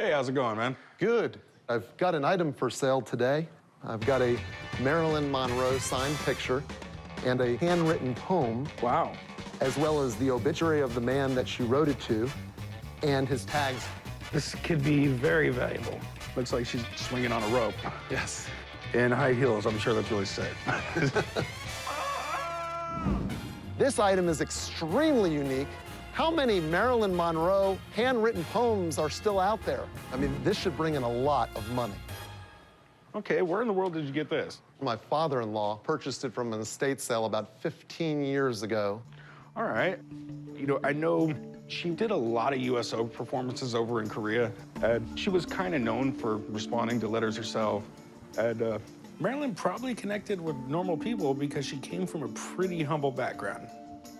Hey, how's it going, man? Good. I've got an item for sale today. I've got a Marilyn Monroe signed picture and a handwritten poem. Wow. As well as the obituary of the man that she wrote it to and his tags. This could be very valuable. Looks like she's swinging on a rope. Yes. In high heels, I'm sure that's really safe. This item is extremely unique. How many Marilyn Monroe handwritten poems are still out there? I mean, this should bring in a lot of money. Okay, where in the world did you get this? My father-in-law purchased it from an estate sale about 15 years ago. All right. You know, I know she did a lot of USO performances over in Korea, and she was kind of known for responding to letters herself. And Marilyn probably connected with normal people because she came from a pretty humble background.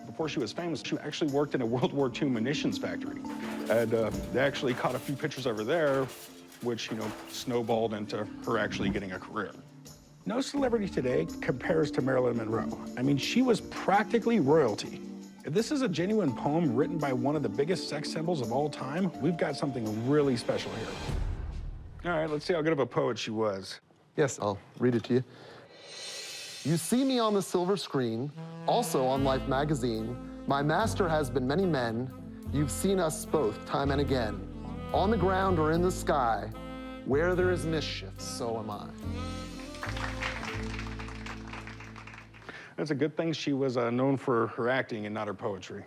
Before she was famous, she actually worked in a World War II munitions factory. And they actually caught a few pictures over there, which, you know, snowballed into her actually getting a career. No celebrity today compares to Marilyn Monroe. I mean, she was practically royalty. If this is a genuine poem written by one of the biggest sex symbols of all time, we've got something really special here. All right, let's see how good of a poet she was. Yes, I'll read it to you. You see me on the silver screen, also on Life magazine. My master has been many men. You've seen us both time and again. On the ground or in the sky, where there is mischief, so am I. That's a good thing she was known for her acting and not her poetry.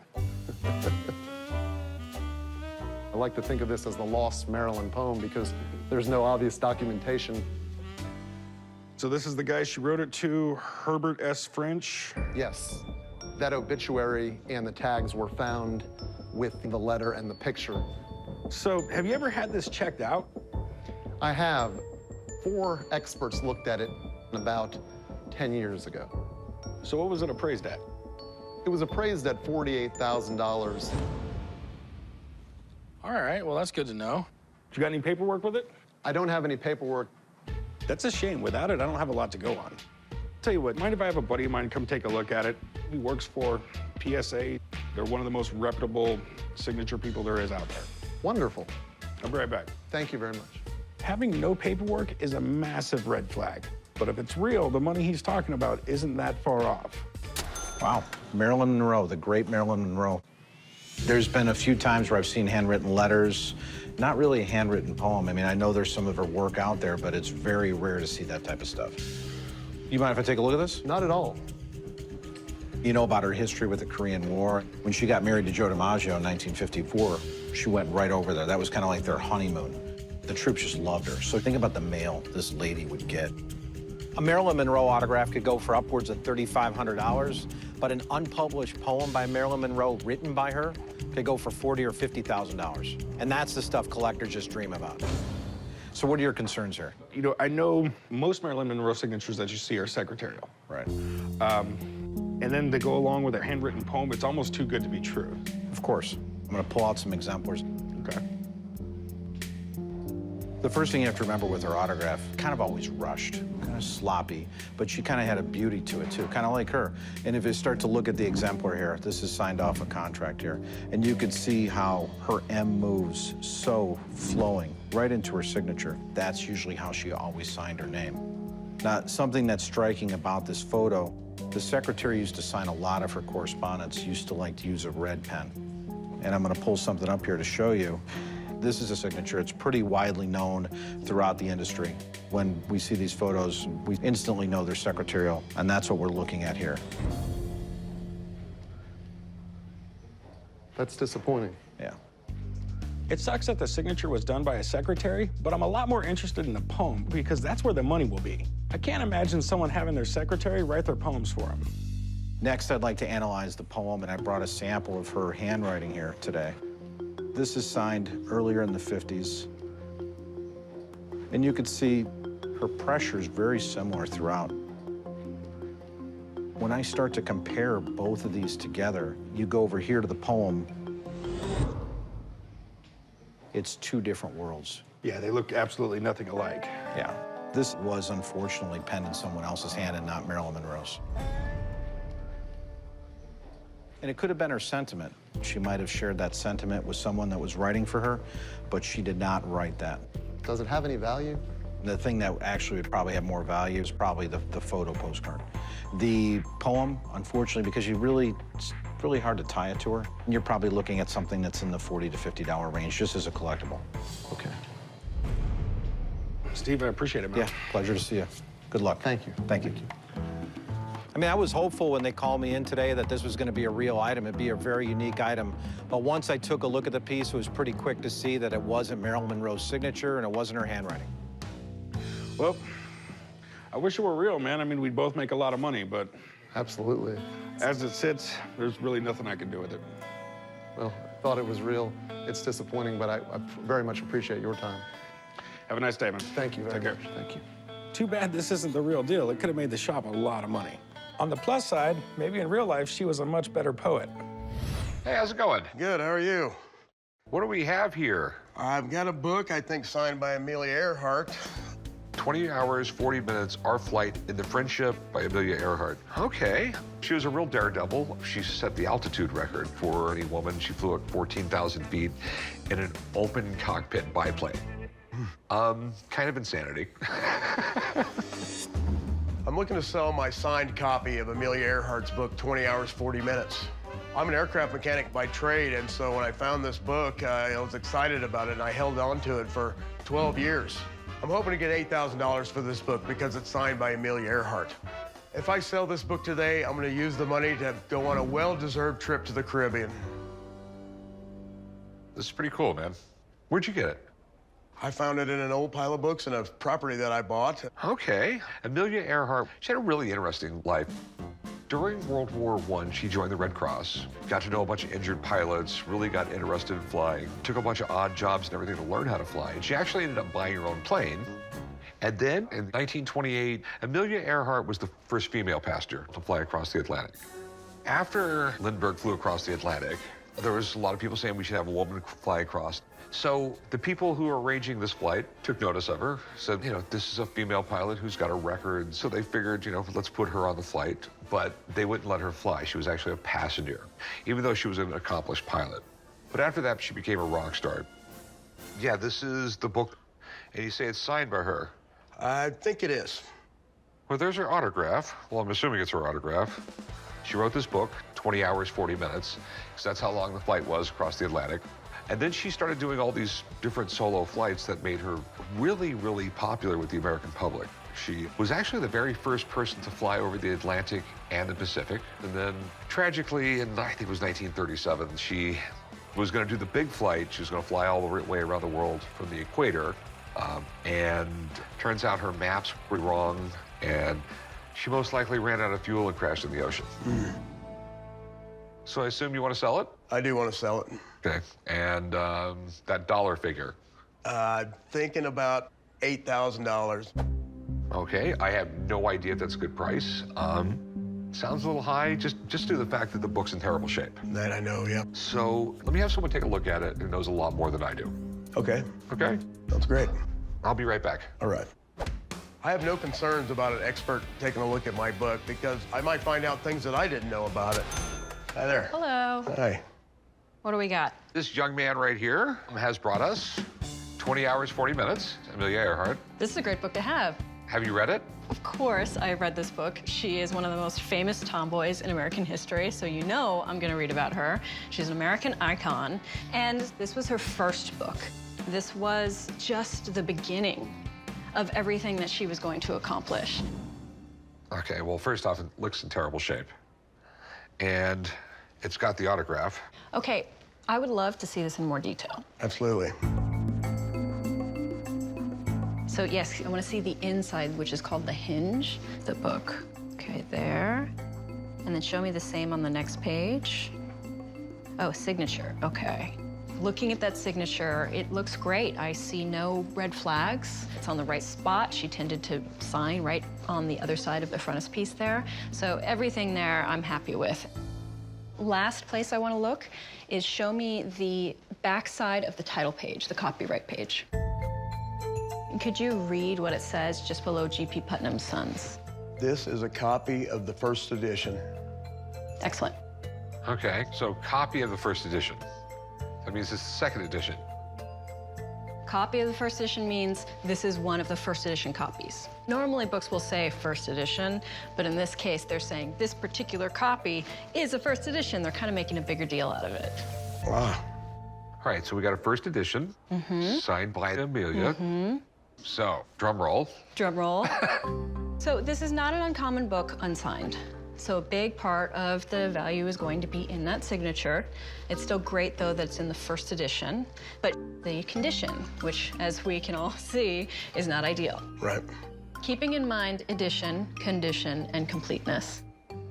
I like to think of this as the lost Marilyn poem because there's no obvious documentation. So this is the guy she wrote it to, Herbert S. French? Yes. That obituary and the tags were found with the letter and the picture. So have you ever had this checked out? I have. 4 experts looked at it about 10 years ago. So what was it appraised at? It was appraised at $48,000. All right, well, that's good to know. You got any paperwork with it? I don't have any paperwork. That's a shame. Without it, I don't have a lot to go on. Tell you what, mind if I have a buddy of mine come take a look at it? He works for PSA. They're one of the most reputable signature people there is out there. Wonderful. I'll be right back. Thank you very much. Having no paperwork is a massive red flag. But if it's real, the money he's talking about isn't that far off. Wow, Marilyn Monroe, the great Marilyn Monroe. There's been a few times where I've seen handwritten letters, not really a handwritten poem. I mean, I know there's some of her work out there, but it's very rare to see that type of stuff. You mind if I take a look at this? Not at all. You know about her history with the Korean War. When she got married to Joe DiMaggio in 1954, she went right over there. That was kind of like their honeymoon. The troops just loved her. So think about the mail this lady would get. A Marilyn Monroe autograph could go for upwards of $3,500, but an unpublished poem by Marilyn Monroe written by her could go for $40,000 or $50,000. And that's the stuff collectors just dream about. So what are your concerns here? You know, I know most Marilyn Monroe signatures that you see are secretarial. Right. And then they go along with a handwritten poem. It's almost too good to be true. Of course. I'm gonna pull out some exemplars. Okay. The first thing you have to remember with her autograph, kind of always rushed, kind of sloppy, but she kind of had a beauty to it too, kind of like her. And if you start to look at the exemplar here, this is signed off a contract here, and you could see how her M moves so flowing right into her signature. That's usually how she always signed her name. Now, something that's striking about this photo, the secretary used to sign a lot of her correspondence, used to like to use a red pen. And I'm gonna pull something up here to show you. This is a signature. It's pretty widely known throughout the industry. When we see these photos, we instantly know they're secretarial, and that's what we're looking at here. That's disappointing. Yeah. It sucks that the signature was done by a secretary, but I'm a lot more interested in the poem because that's where the money will be. I can't imagine someone having their secretary write their poems for them. Next, I'd like to analyze the poem, and I brought a sample of her handwriting here today. This is signed earlier in the 50s. And you could see her pressure is very similar throughout. When I start to compare both of these together, you go over here to the poem, it's 2 different worlds. Yeah, they look absolutely nothing alike. Yeah. This was unfortunately penned in someone else's hand and not Marilyn Monroe's. And it could have been her sentiment. She might have shared that sentiment with someone that was writing for her, but she did not write that. Does it have any value? The thing that actually would probably have more value is probably the photo postcard. The poem, unfortunately, because it's really hard to tie it to her, you're probably looking at something that's in the $40 to $50 range, just as a collectible. Okay. Steve, I appreciate it, man. Yeah, pleasure to see you. Good luck. Thank you. Thank you. I mean, I was hopeful when they called me in today that this was going to be a real item. It'd be a very unique item. But once I took a look at the piece, it was pretty quick to see that it wasn't Marilyn Monroe's signature and it wasn't her handwriting. Well, I wish it were real, man. I mean, we'd both make a lot of money, but Absolutely. as it sits, there's really nothing I can do with it. Well, I thought it was real. It's disappointing, but I very much appreciate your time. Have a nice day, man. Thank you very Take care. much. Thank you. Too bad this isn't the real deal. It could have made the shop a lot of money. On the plus side, maybe in real life, she was a much better poet. Hey, how's it going? Good, how are you? What do we have here? I've got a book, I think, signed by Amelia Earhart. 20 hours, 40 minutes, Our Flight in the Friendship by Amelia Earhart. Okay. She was a real daredevil. She set the altitude record for any woman. She flew at 14,000 feet in an open cockpit biplane. Kind of insanity. I'm looking to sell my signed copy of Amelia Earhart's book, 20 Hours, 40 Minutes. I'm an aircraft mechanic by trade, and so when I found this book, I was excited about it, and I held on to it for 12 years. I'm hoping to get $8,000 for this book because it's signed by Amelia Earhart. If I sell this book today, I'm going to use the money to go on a well-deserved trip to the Caribbean. This is pretty cool, man. Where'd you get it? I found it in an old pile of books in a property that I bought. Okay. Amelia Earhart, she had a really interesting life. During World War I, she joined the Red Cross, got to know a bunch of injured pilots, really got interested in flying, took a bunch of odd jobs and everything to learn how to fly, and she actually ended up buying her own plane. And then, in 1928, Amelia Earhart was the first female passenger to fly across the Atlantic. After Lindbergh flew across the Atlantic, there was a lot of people saying we should have a woman fly across. So the people who were arranging this flight took notice of her, said, this is a female pilot who's got a record. So they figured, let's put her on the flight. But they wouldn't let her fly. She was actually a passenger, even though she was an accomplished pilot. But after that, she became a rock star. Yeah, this is the book. And you say it's signed by her. I think it is. Well, there's her autograph. Well, I'm assuming it's her autograph. She wrote this book, 20 hours, 40 minutes, because that's how long the flight was across the Atlantic. And then she started doing all these different solo flights that made her really, really popular with the American public. She was actually the very first person to fly over the Atlantic and the Pacific. And then tragically, in I think it was 1937, she was going to do the big flight. She was going to fly all the way around the world from the equator. And turns out her maps were wrong, and she most likely ran out of fuel and crashed in the ocean. So I assume you want to sell it? I do want to sell it. Okay. And that dollar figure? Thinking about $8,000. Okay. I have no idea if that's a good price. Sounds a little high, just due to the fact that the book's in terrible shape. That I know, yeah. So let me have someone take a look at it who knows a lot more than I do. Okay. Okay? Sounds great. I'll be right back. All right. I have no concerns about an expert taking a look at my book because I might find out things that I didn't know about it. Hi there. Hello. Hi. What do we got? This young man right here has brought us 20 hours, 40 minutes, Amelia Earhart. This is a great book to have. Have you read it? Of course, I've read this book. She is one of the most famous tomboys in American history, so you know I'm gonna read about her. She's an American icon, and this was her first book. This was just the beginning of everything that she was going to accomplish. Okay, well, first off, it looks in terrible shape. And it's got the autograph. Okay, I would love to see this in more detail. Absolutely. So yes, I want to see the inside, which is called the hinge, the book. Okay, there. And then show me the same on the next page. Oh, signature, okay. Looking at that signature, it looks great. I see no red flags. It's on the right spot. She tended to sign right on the other side of the frontispiece there. So everything there I'm happy with. Last place I want to look is show me the backside of the title page, the copyright page. Could you read what it says just below G.P. Putnam's Sons? This is a copy of the first edition. Excellent. Okay, so copy of the first edition. That means it's the second edition. Copy of the first edition means this is one of the first edition copies. Normally books will say first edition, but in this case, they're saying this particular copy is a first edition. They're kind of making a bigger deal out of it. Wow. All right, so we got a first edition, signed by Amelia. So, drum roll. Drum roll. So this is not an uncommon book unsigned. So a big part of the value is going to be in that signature. It's still great, though, that it's in the first edition, but the condition, which, as we can all see, is not ideal. Right. Keeping in mind edition, condition, and completeness,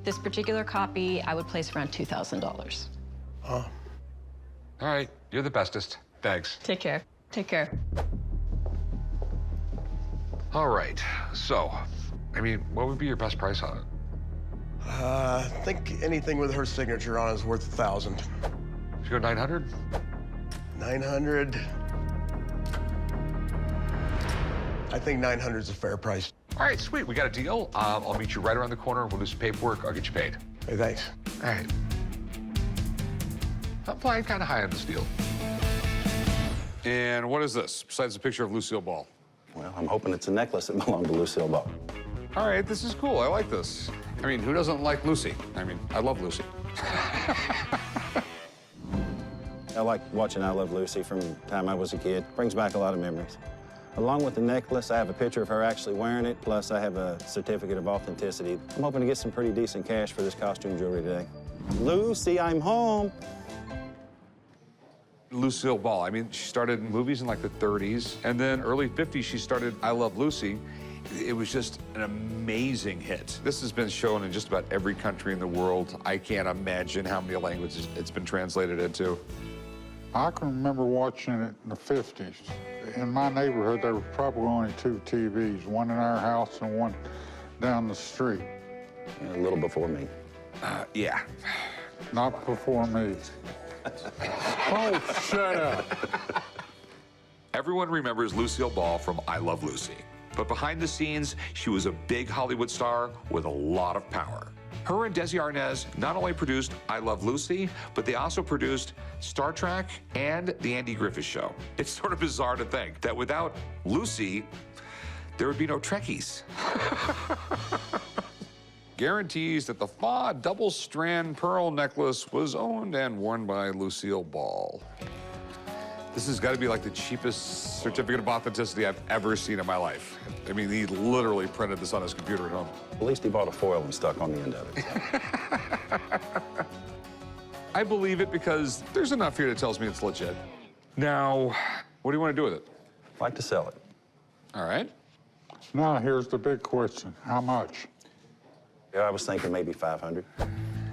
this particular copy I would place around $2,000. Oh. All right, you're the bestest. Thanks. Take care. Take care. All right, so, I mean, what would be your best price on it? I think anything with her signature on it is worth $1,000. Should we go 900? 900. I think 900 is a fair price. All right, sweet, we got a deal. I'll meet you right around the corner. We'll do some paperwork. I'll get you paid. Hey, thanks. All right. I'm flying kind of high on this deal. And what is this, besides a picture of Lucille Ball? Well, I'm hoping it's a necklace that belonged to Lucille Ball. All right, this is cool. I like this. I mean, who doesn't like Lucy? I mean, I love Lucy. I like watching I Love Lucy from the time I was a kid. Brings back a lot of memories. Along with the necklace, I have a picture of her actually wearing it, plus I have a certificate of authenticity. I'm hoping to get some pretty decent cash for this costume jewelry today. Lucy, I'm home. Lucille Ball, I mean, she started in movies in like the 30s, and then early 50s, she started I Love Lucy. It was just an amazing hit. This has been shown in just about every country in the world. I can't imagine how many languages it's been translated into. I can remember watching it in the 50s. In my neighborhood, there were probably only 2 TVs, one in our house and one down the street. A little before me. Yeah. Not before me. Oh, shut up. Everyone remembers Lucille Ball from I Love Lucy. But behind the scenes, she was a big Hollywood star with a lot of power. Her and Desi Arnaz not only produced I Love Lucy, but they also produced Star Trek and The Andy Griffith Show. It's sort of bizarre to think that without Lucy, there would be no Trekkies. Guarantees that the Fa double-strand pearl necklace was owned and worn by Lucille Ball. This has got to be like the cheapest certificate of authenticity I've ever seen in my life. I mean, he literally printed this on his computer at home. At least he bought a foil and stuck on the end of it. I believe it because there's enough here that tells me it's legit. Now, what do you want to do with it? I'd like to sell it. All right. Now, here's the big question. How much? Yeah, I was thinking maybe 500.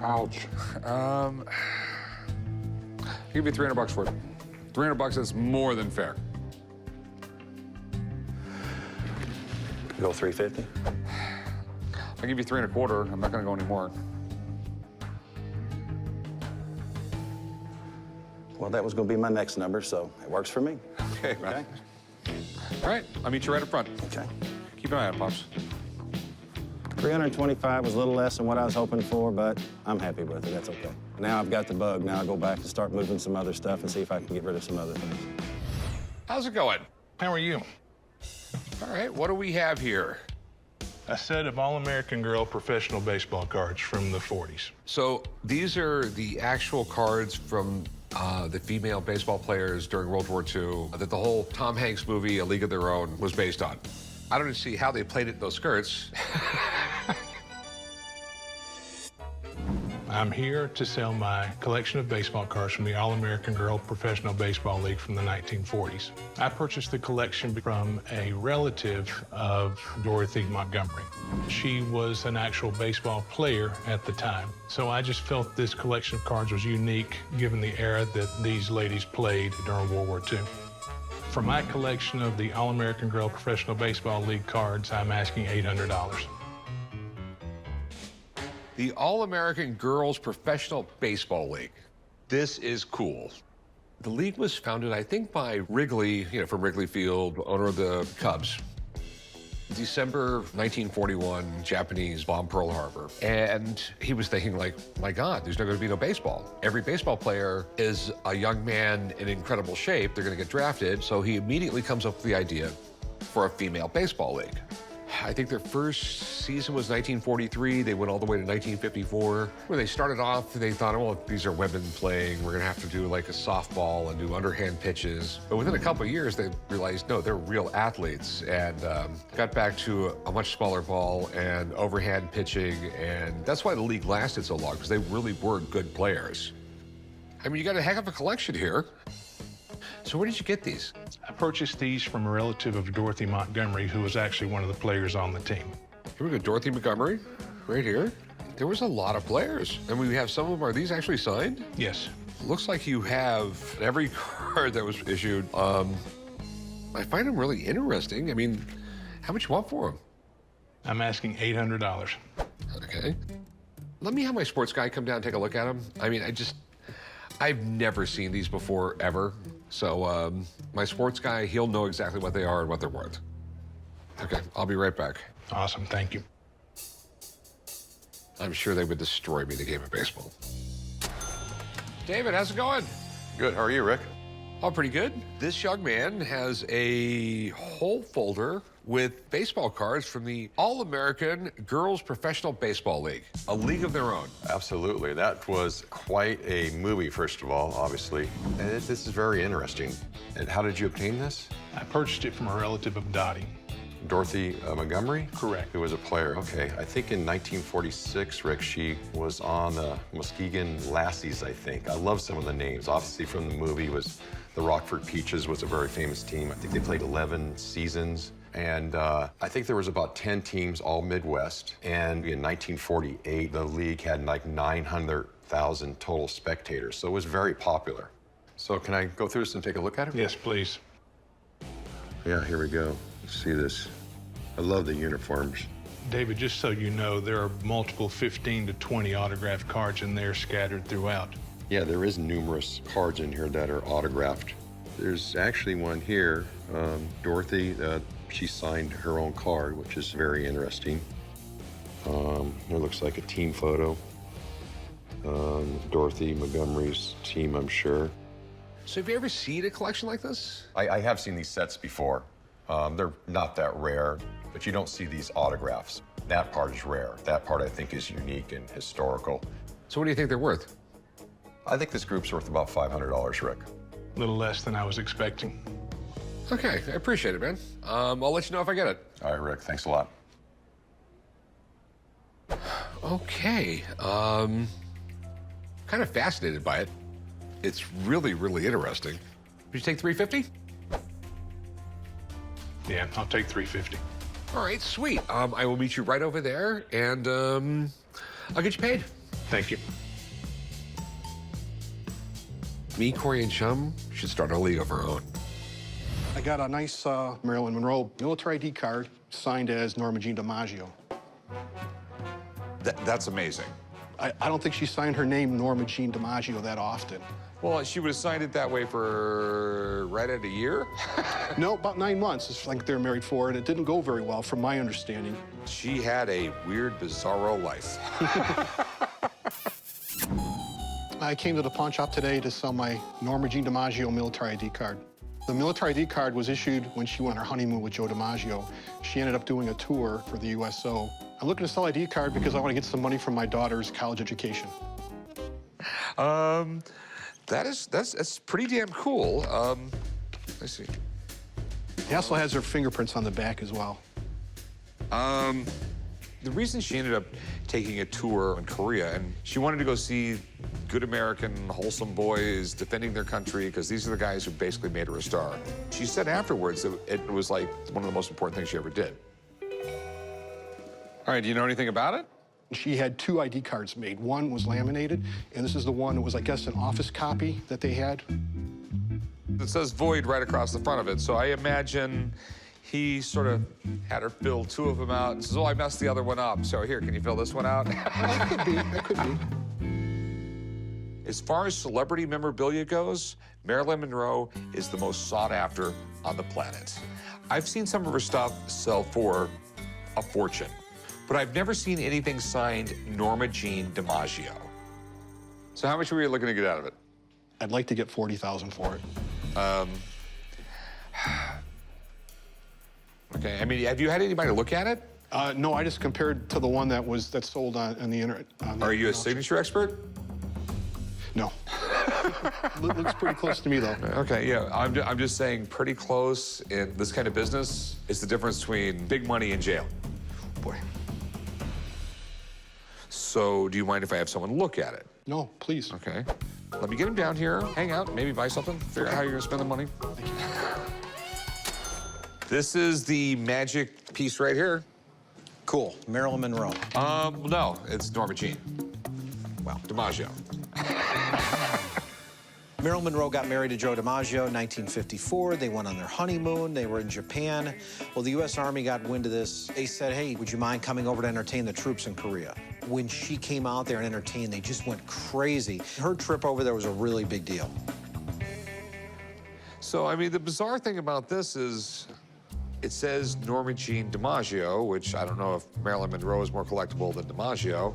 Ouch. I'll give you $300 for it. $300, that's more than fair. Go 350. I'll give you 3 1/4. I'm not going to go any more. Well, that was going to be my next number, so it works for me. Okay, man. All right, I'll meet you right up front. Okay. Keep an eye on it, Pops. 325 was a little less than what I was hoping for, but I'm happy with it. That's okay. Now I've got the bug. Now I'll go back and start moving some other stuff and see if I can get rid of some other things. How's it going? How are you? All right, what do we have here? A set of All-American Girl professional baseball cards from the 40s. So these are the actual cards from the female baseball players during World War II that the whole Tom Hanks movie, A League of Their Own, was based on. I don't see how they played it in those skirts. I'm here to sell my collection of baseball cards from the All-American Girl Professional Baseball League from the 1940s. I purchased the collection from a relative of Dorothy Montgomery. She was an actual baseball player at the time, so I just felt this collection of cards was unique given the era that these ladies played during World War II. For my collection of the All-American Girl Professional Baseball League cards, I'm asking $800. The All-American Girls Professional Baseball League. This is cool. The league was founded, I think, by Wrigley, from Wrigley Field, owner of the Cubs. December 1941, Japanese bomb Pearl Harbor. And he was thinking like, my God, there's not gonna be no baseball. Every baseball player is a young man in incredible shape. They're gonna get drafted. So he immediately comes up with the idea for a female baseball league. I think their first season was 1943. They went all the way to 1954. When they started off, they thought, well, these are women playing. We're gonna have to do like a softball and do underhand pitches. But within a couple of years, they realized, no, they're real athletes, and got back to a much smaller ball and overhand pitching. And that's why the league lasted so long, because they really were good players. I mean, you got a heck of a collection here. So where did you get these? I purchased these from a relative of Dorothy Montgomery, who was actually one of the players on the team. Here we go, Dorothy Montgomery, right here. There was a lot of players. And we have some of them, are these actually signed? Yes. Looks like you have every card that was issued. I find them really interesting. I mean, how much you want for them? I'm asking $800. Okay. Let me have my sports guy come down and take a look at them. I mean, I've never seen these before, ever. So my sports guy, he'll know exactly what they are and what they're worth. Okay, I'll be right back. Awesome, thank you. I'm sure they would destroy me in the game of baseball. David, how's it going? Good, how are you, Rick? Oh, pretty good. This young man has a whole folder with baseball cards from the All-American Girls Professional Baseball League, a league of their own. Absolutely. That was quite a movie, first of all, obviously. And this is very interesting. And how did you obtain this? I purchased it from a relative of Dottie. Dorothy Montgomery? Correct. Who was a player, okay. I think in 1946, Rick, she was on the Muskegon Lassies, I think. I love some of the names. Obviously from the movie was the Rockford Peaches was a very famous team. I think they played 11 seasons. And I think there was about 10 teams, all Midwest. And in 1948, the league had like 900,000 total spectators. So it was very popular. So can I go through this and take a look at it? Yes, please. Yeah, here we go. Let's see this. I love the uniforms. David, just so you know, there are multiple 15 to 20 autographed cards in there scattered throughout. Yeah, there is numerous cards in here that are autographed. There's actually one here, Dorothy, she signed her own card, which is very interesting. It looks like a team photo. Dorothy Montgomery's team, I'm sure. So have you ever seen a collection like this? I have seen these sets before. They're not that rare, but you don't see these autographs. That part is rare. That part I think is unique and historical. So what do you think they're worth? I think this group's worth about $500, Rick. A little less than I was expecting. Okay, I appreciate it, man. I'll let you know if I get it. All right, Rick, thanks a lot. Okay, kind of fascinated by it. It's really, really interesting. Would you take $350? Yeah, I'll take $350. All right, sweet. I will meet you right over there, and I'll get you paid. Thank you. Me, Corey, and Chum should start a league of our own. I got a nice Marilyn Monroe military ID card signed as Norma Jeane DiMaggio. That's amazing. I don't think she signed her name Norma Jeane DiMaggio that often. Well, she would have signed it that way for right at a year? No, about 9 months. It's like they're married for, and it didn't go very well, from my understanding. She had a weird, bizarro life. I came to the pawn shop today to sell my Norma Jeane DiMaggio military ID card. The military ID card was issued when she went on her honeymoon with Joe DiMaggio. She ended up doing a tour for the USO. I'm looking to sell ID card because I want to get some money from my daughter's college education. That's pretty damn cool. I see. He also has her fingerprints on the back as well. The reason she ended up taking a tour in Korea, and she wanted to go see good American, wholesome boys defending their country, because these are the guys who basically made her a star. She said afterwards that it was like one of the most important things she ever did. All right, do you know anything about it? She had 2 ID cards made. One was laminated, and this is the one that was, I guess, an office copy that they had. It says void right across the front of it, so I imagine he sort of had her fill 2 of them out and says, oh, I messed the other one up, so here, can you fill this one out? That could be, that could be. As far as celebrity memorabilia goes, Marilyn Monroe is the most sought after on the planet. I've seen some of her stuff sell for a fortune, but I've never seen anything signed Norma Jeane DiMaggio. So how much were you looking to get out of it? I'd like to get $40,000 for it. Okay, I mean, have you had anybody look at it? No, I just compared to the one that sold on the internet. Are you a signature expert? No. Looks pretty close to me, though. Okay, yeah, I'm just saying pretty close in this kind of business is the difference between big money and jail. Boy. So do you mind if I have someone look at it? No, please. Okay. Let me get him down here, hang out, maybe buy something, figure out how you're gonna spend the money. Thank you. This is the magic piece right here. Cool. Marilyn Monroe. No, it's Norma Jeane. Well, DiMaggio. Marilyn Monroe got married to Joe DiMaggio in 1954. They went on their honeymoon. They were in Japan. Well, the U.S. Army got wind of this. They said, hey, would you mind coming over to entertain the troops in Korea? When she came out there and entertained, they just went crazy. Her trip over there was a really big deal. So, I mean, the bizarre thing about this is it says Norma Jeane DiMaggio, which I don't know if Marilyn Monroe is more collectible than DiMaggio,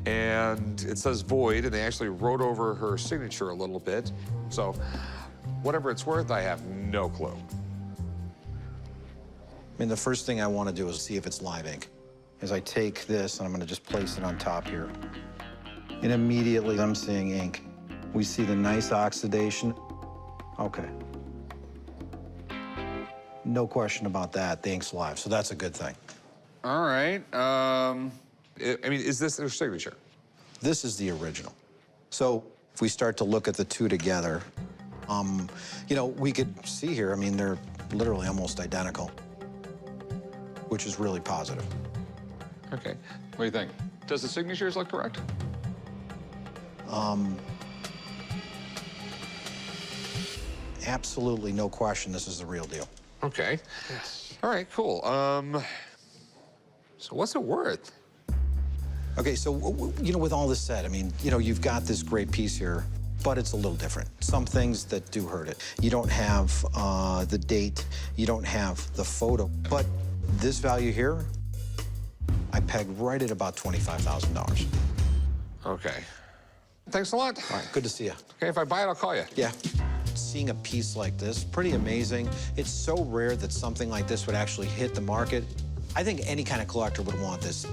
and it says void, and they actually wrote over her signature a little bit. So, whatever it's worth, I have no clue. I mean, the first thing I want to do is see if it's live ink. As I take this, and I'm going to just place it on top here, and immediately I'm seeing ink. We see the nice oxidation. Okay. No question about that. The ink's live, so that's a good thing. All right. I mean, is this their signature? This is the original. So if we start to look at the two together, you know, we could see here, I mean, they're literally almost identical, which is really positive. Okay. What do you think? Does the signatures look correct? Absolutely no question this is the real deal. Okay. Yes. All right, cool. So what's it worth? Okay, so, you know, with all this said, I mean, you know, you've got this great piece here, but it's a little different. Some things that do hurt it. You don't have the date, you don't have the photo, but this value here, I pegged right at about $25,000. Okay. Thanks a lot. All right, good to see you. Okay, if I buy it, I'll call you. Yeah. Seeing a piece like this, pretty amazing. It's so rare that something like this would actually hit the market. I think any kind of collector would want this.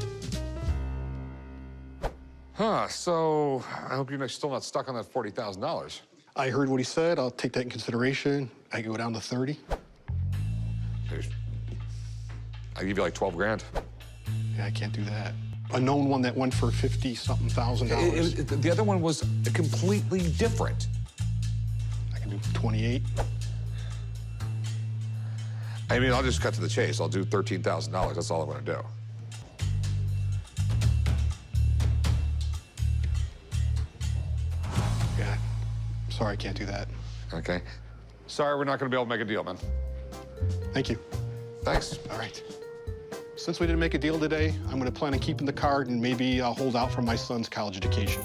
Huh, so I hope you're still not stuck on that $40,000. I heard what he said. I'll take that in consideration. I can go down to 30. I'll give you like 12 grand. Yeah, I can't do that. A known one that went for 50-something thousand dollars. The other one was completely different. I can do 28. I mean, I'll just cut to the chase. I'll do $13,000. That's all I want to do. Yeah, sorry, I can't do that. Okay. Sorry, we're not going to be able to make a deal, man. Thank you. Thanks. All right. Since we didn't make a deal today, I'm going to plan on keeping the card and maybe I'll hold out for my son's college education.